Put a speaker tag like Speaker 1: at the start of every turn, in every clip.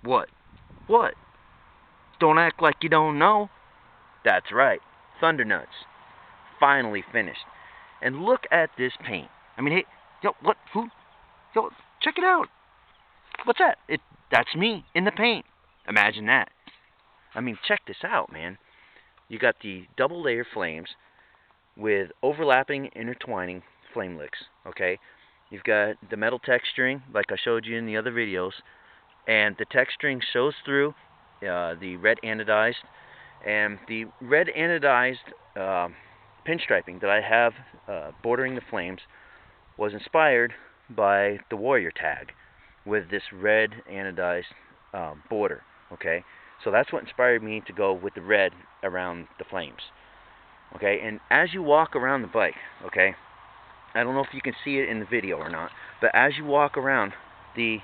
Speaker 1: What? What? Don't act like you don't know. That's right. Thundernutz. Finally finished. And look at this paint. I mean, hey, yo, what? Who? Yo, check it out. What's that? That's me in the paint. Imagine that. I mean, check this out, man. You got the double layer flames with overlapping, intertwining flame licks, okay? You've got the metal texturing, like I showed you in the other videos, and the texturing shows through the red anodized, and the red anodized pinstriping that I have bordering the flames was inspired by the warrior tag with this red anodized border, okay? So that's what inspired me to go with the red around the flames, okay? And as you walk around the bike, okay, I don't know if you can see it in the video or not, but as you walk around, the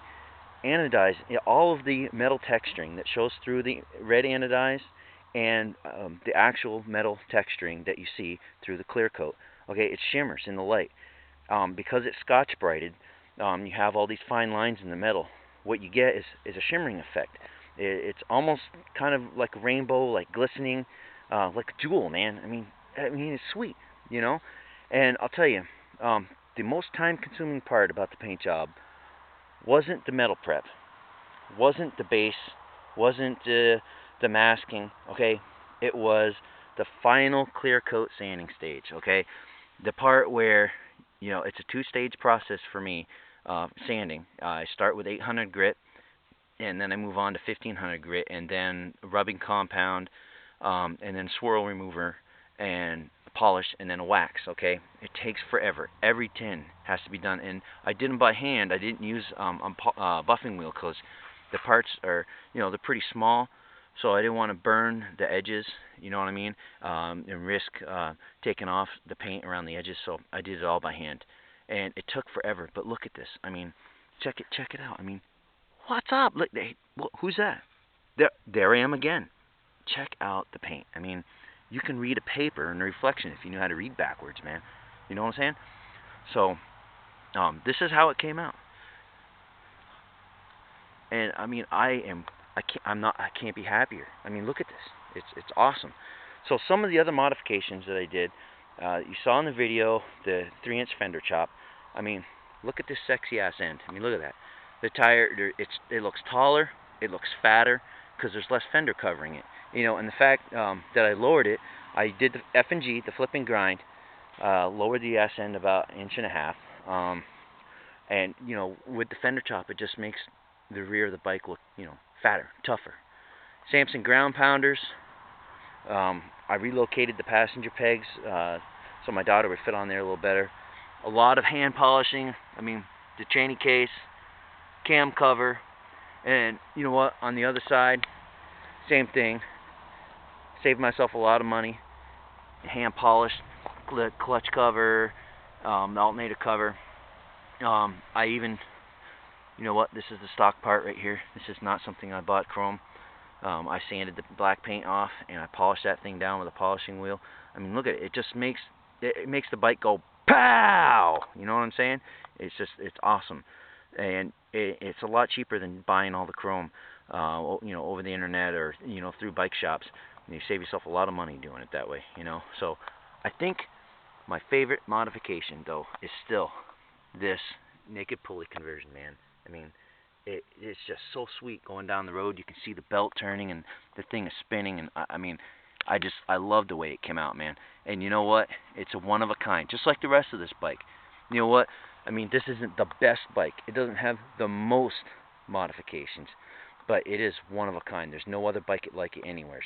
Speaker 1: anodized, all of the metal texturing that shows through the red anodized and the actual metal texturing that you see through the clear coat, okay, it shimmers in the light. Because it's scotch brighted, you have all these fine lines in the metal. What you get is a shimmering effect. It's almost kind of like a rainbow, like glistening, like a jewel, man. I mean, it's sweet, you know. And I'll tell you, the most time-consuming part about the paint job wasn't the metal prep, wasn't the base, wasn't the masking. Okay, it was the final clear coat sanding stage. Okay, the part where it's a two-stage process for me. Sanding. I start with 800 grit, and then I move on to 1500 grit, and then rubbing compound, and then swirl remover, and polish, and then a wax. Okay, it takes forever. Every tin has to be done, and I did them by hand. I didn't use buffing wheel because the parts are, they're pretty small, so I didn't want to burn the edges. You know what I mean? And risk taking off the paint around the edges. So I did it all by hand. And it took forever, but look at this. I mean, check it out. I mean, what's up? Look, who's that? There I am again. Check out the paint. I mean, you can read a paper in the reflection if you knew how to read backwards, man. You know what I'm saying? So, this is how it came out. And I mean, I can't be happier. I mean, look at this. It's awesome. So some of the other modifications that I did, you saw in the video, the 3-inch fender chop. I mean, look at this sexy ass end. I mean, look at that. The tire, it looks taller, it looks fatter, because there's less fender covering it. And the fact that I lowered it, I did the F&G, the flip and grind, lowered the ass end about 1.5 inches. And, with the fender chop, it just makes the rear of the bike look, fatter, tougher. Samson ground pounders. I relocated the passenger pegs so my daughter would fit on there a little better. A lot of hand polishing. I mean, the Cheney case, cam cover, and you know what? On the other side, same thing. Saved myself a lot of money. Hand polished the clutch cover, the alternator cover. I even, this is the stock part right here. This is not something I bought chrome. I sanded the black paint off and I polished that thing down with a polishing wheel. I mean, look at it. It just makes the bike go pow. You know what I'm saying? It's awesome, and it's a lot cheaper than buying all the chrome, over the internet or through bike shops. And you save yourself a lot of money doing it that way. So I think my favorite modification though is still this naked pulley conversion, man. I mean, it's just so sweet going down the road. You can see the belt turning and the thing is spinning, and I mean, I love the way it came out, man. And you know what? It's a one of a kind, just like the rest of this bike. You know what? I mean, this isn't the best bike. It doesn't have the most modifications, but it is one of a kind. There's no other bike like it anywhere.